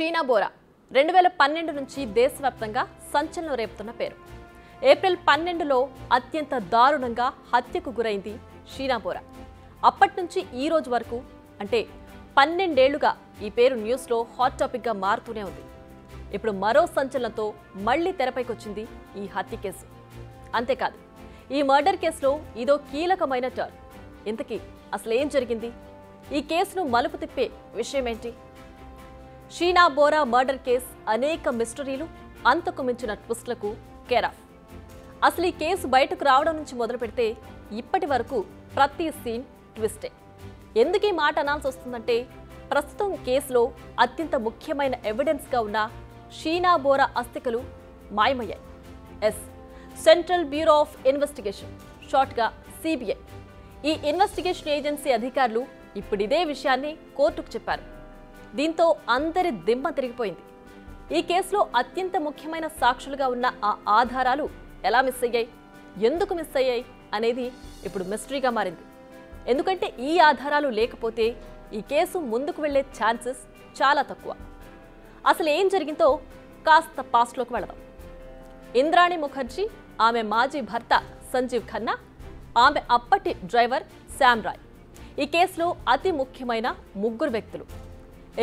షీనా బోరా 2012 నుంచి దేశవ్యాప్తంగా సంచలనం రేపుతున్న పేరు. ఏప్రిల్ 12లో అత్యంత దారుణంగా హత్యకు గురైంది షీనా బోరా. అప్పటి నుంచి ఈ రోజు వరకు అంటే 12 ఏళ్లుగా ఈ పేరు న్యూస్లో హాట్ టాపిక్గా మారుతూనే ఉంది. ఇప్పుడు మరో సంచలనంతో మళ్లీ తెరపైకి వచ్చింది ఈ హత్య కేసు. అంతేకాదు, ఈ మర్డర్ కేసులో ఇదో కీలకమైన టర్న్. ఇంతకీ అసలేం జరిగింది? ఈ కేసును మలుపు తిప్పే విషయమేంటి? షీనా బోరా మర్డర్ కేసు అనేక మిస్టరీలు, అంతకు మించిన ట్విస్ట్లకు కేరాఫ్. అసలు ఈ కేసు బయటకు రావడం నుంచి మొదలు పెడితే ఇప్పటి వరకు ప్రతి సీన్ ట్విస్టే. ఎందుకు ఈ మాట అనాల్సి వస్తుందంటే, ప్రస్తుతం కేసులో అత్యంత ముఖ్యమైన ఎవిడెన్స్గా ఉన్న షీనా బోరా అస్థికలు మాయమయ్యాయి. సెంట్రల్ బ్యూరో ఆఫ్ ఇన్వెస్టిగేషన్, షార్ట్గా సిబిఐ, ఈ ఇన్వెస్టిగేషన్ ఏజెన్సీ అధికారులు ఇప్పుడు ఇదే విషయాన్ని కోర్టుకు చెప్పారు. దీంతో అందరి దిమ్మ తిరిగిపోయింది. ఈ కేసులో అత్యంత ముఖ్యమైన సాక్షులుగా ఉన్న ఆ ఆధారాలు ఎలా మిస్ అయ్యాయి, ఎందుకు మిస్ అయ్యాయి అనేది ఇప్పుడు మిస్టరీగా మారింది. ఎందుకంటే ఈ ఆధారాలు లేకపోతే ఈ కేసు ముందుకు వెళ్లే ఛాన్సెస్ చాలా తక్కువ. అసలు ఏం జరిగిందో కాస్త పాస్ట్లోకి వెళదాం. ఇంద్రాణి ముఖర్జీ, ఆమె మాజీ భర్త సంజీవ్ ఖన్నా, ఆమె అప్పటి డ్రైవర్ శ్యామ్ రాయ్ ఈ కేసులో అతి ముఖ్యమైన ముగ్గురు వ్యక్తులు.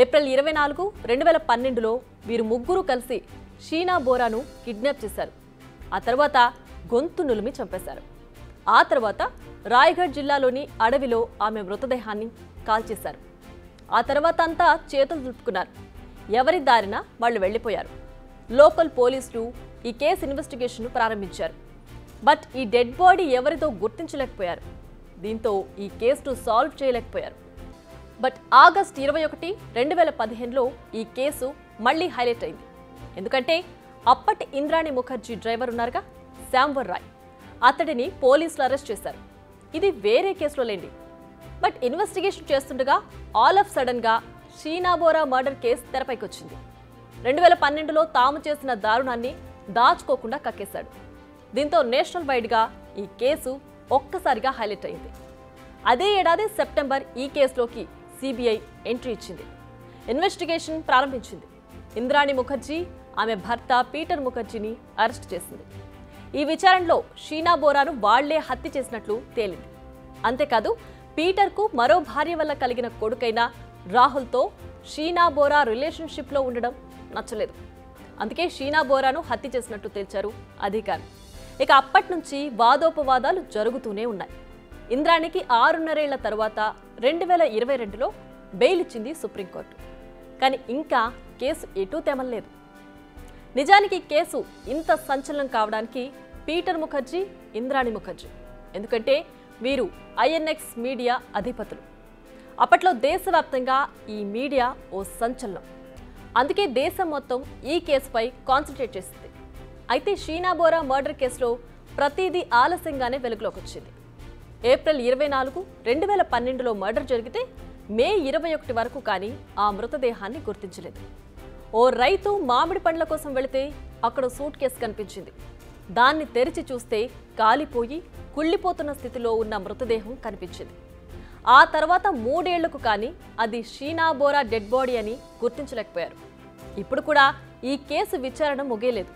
ఏప్రిల్ 24, 2012లో వీరు ముగ్గురు కలిసి షీనా బోరాను కిడ్నాప్ చేశారు. ఆ తర్వాత గొంతు నులిమి చంపేశారు. ఆ తర్వాత రాయ్గఢ్ జిల్లాలోని అడవిలో ఆమె మృతదేహాన్ని కాల్చేశారు. ఆ తర్వాత అంతా చేతులు దులుపుకున్నారు. ఎవరి దారిన వాళ్ళు వెళ్లిపోయారు. లోకల్ పోలీసులు ఈ కేసు ఇన్వెస్టిగేషన్ ప్రారంభించారు. బట్ ఈ డెడ్ బాడీ ఎవరితో గుర్తించలేకపోయారు. దీంతో ఈ కేసును సాల్వ్ చేయలేకపోయారు. బట్ ఆగస్టు 21, 2015లో ఈ కేసు మళ్లీ హైలైట్ అయింది. ఎందుకంటే అప్పటి ఇంద్రాణి ముఖర్జీ డ్రైవర్ ఉన్నారుగా, శ్యామ్వర్ రాయ్, అతడిని పోలీసులు అరెస్ట్ చేశారు. ఇది వేరే కేసులో లేండి. బట్ ఇన్వెస్టిగేషన్ చేస్తుండగా ఆల్ ఆఫ్ సడన్గా షీనా బోరా మర్డర్ కేసు తెరపైకి వచ్చింది. 2012లో తాము చేసిన దారుణాన్ని దాచుకోకుండా కక్కేశాడు. దీంతో నేషనల్ వైడ్గా ఈ కేసు ఒక్కసారిగా హైలైట్ అయింది. అదే ఏడాది సెప్టెంబర్ ఈ కేసులోకి సిబిఐ ఎంట్రీ ఇచ్చింది. ఇన్వెస్టిగేషన్ ప్రారంభించింది. ఇంద్రాణి ముఖర్జీ, ఆమె భర్త పీటర్ ముఖర్జీని అరెస్ట్ చేసింది. ఈ విచారణలో షీనా బోరాను వాళ్లే హత్య చేసినట్లు తేలింది. అంతేకాదు, పీటర్కు మరో భార్య వల్ల కలిగిన కొడుకైన రాహుల్తో షీనా బోరా రిలేషన్షిప్లో ఉండడం నచ్చలేదు. అందుకే షీనా బోరాను హత్య చేసినట్టు తేల్చారు అధికారులు. ఇక అప్పటి నుంచి వాదోపవాదాలు జరుగుతూనే ఉన్నాయి. ఇంద్రాణికి 6.5 ఏళ్ల తర్వాత 2022లో బెయిల్ ఇచ్చింది సుప్రీంకోర్టు. కానీ ఇంకా కేసు ఎటూ తెమలేదు. నిజానికి కేసు ఇంత సంచలనం కావడానికి పీటర్ ముఖర్జీ, ఇంద్రాణి ముఖర్జీ. ఎందుకంటే వీరు ఐఎన్ఎక్స్ మీడియా అధిపతులు. అప్పట్లో దేశవ్యాప్తంగా ఈ మీడియా ఓ సంచలనం. అందుకే దేశం మొత్తం ఈ కేసుపై కాన్సంట్రేట్ చేసింది. అయితే షీనా బోరా మర్డర్ కేసులో ప్రతిదీ ఆలస్యంగానే వెలుగులోకి వచ్చింది. ఏప్రిల్ 24, 2012లో మర్డర్ జరిగితే మే 21 వరకు కానీ ఆ మృతదేహాన్ని గుర్తించలేదు. ఓ రైతు మామిడి పండ్ల కోసం వెళితే అక్కడ సూట్ కేసు కనిపించింది. దాన్ని తెరిచి చూస్తే కాలిపోయి కుళ్ళిపోతున్న స్థితిలో ఉన్న మృతదేహం కనిపించింది. ఆ తర్వాత 3 ఏళ్లకు కానీ అది షీనా బోరా డెడ్ బాడీ అని గుర్తించలేకపోయారు. ఇప్పుడు కూడా ఈ కేసు విచారణ ముగియలేదు.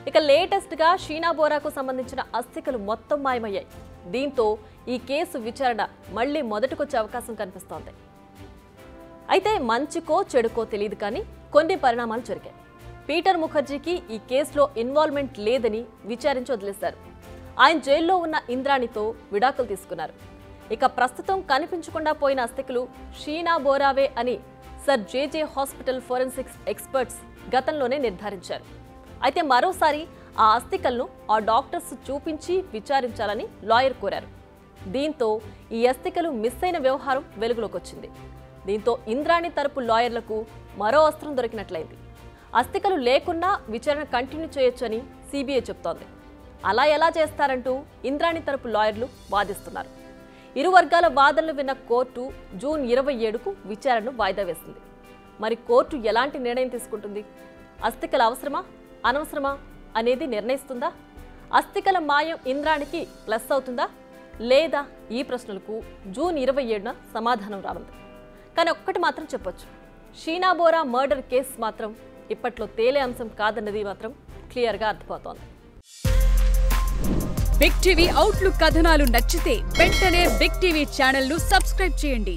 ఇక లేటెస్ట్గా షీనా బోరాకు సంబంధించిన అస్థికలు మొత్తం మాయమయ్యాయి. దీంతో ఈ కేసు విచారణ మళ్లీ మొదటికొచ్చే అవకాశం కనిపిస్తోంది. అయితే మంచికో చెడుకో తెలియదు కానీ కొన్ని పరిణామాలు జరిగాయి. పీటర్ ముఖర్జీకి ఈ కేసులో ఇన్వాల్వ్మెంట్ లేదని విచారించి వదిలేశారు. ఆయన జైల్లో ఉన్న ఇంద్రాణితో విడాకులు తీసుకున్నారు. ఇక ప్రస్తుతం కనిపించకుండా పోయిన అస్థికలు షీనా బోరావే అని సర్ జేజే హాస్పిటల్ ఫోరెన్సిక్స్ ఎక్స్పర్ట్స్ గతంలోనే నిర్ధారించారు. అయితే మరోసారి ఆ అస్థికలను ఆ డాక్టర్స్ చూపించి విచారించాలని లాయర్ కోరారు. దీంతో ఈ అస్థికలు మిస్ అయిన వ్యవహారం వెలుగులోకి వచ్చింది. దీంతో ఇంద్రాణి తరపు లాయర్లకు మరో అస్త్రం దొరికినట్లయింది. అస్థికలు లేకున్నా విచారణ కంటిన్యూ చేయొచ్చని సిబిఐ చెప్తోంది. అలా ఎలా చేస్తారంటూ ఇంద్రాణి తరపు లాయర్లు వాదిస్తున్నారు. ఇరు వర్గాల వాదనలు విన్న కోర్టు జూన్ 27కు విచారణను వాయిదా వేసింది. మరి కోర్టు ఎలాంటి నిర్ణయం తీసుకుంటుంది? అస్థికల అవసరమా, అనవసరమా అనేది నిర్ణయిస్తుందా? అస్థికల మాయం ఇంద్రాణికి ప్లస్ అవుతుందా లేదా? ఈ ప్రశ్నలకు జూన్ 27న సమాధానం రానుంది. కానీ ఒక్కటి మాత్రం చెప్పొచ్చు, షీనా బోరా మర్డర్ కేసు మాత్రం ఇప్పట్లో తేలే అంశం కాదన్నది మాత్రం క్లియర్గా అర్థమవుతోంది. బిగ్ టీవీ అవుట్లుక్ కథనాలు నచ్చితే వెంటనే బిగ్ టీవీ ఛానల్ ను సబ్స్క్రైబ్ చేయండి.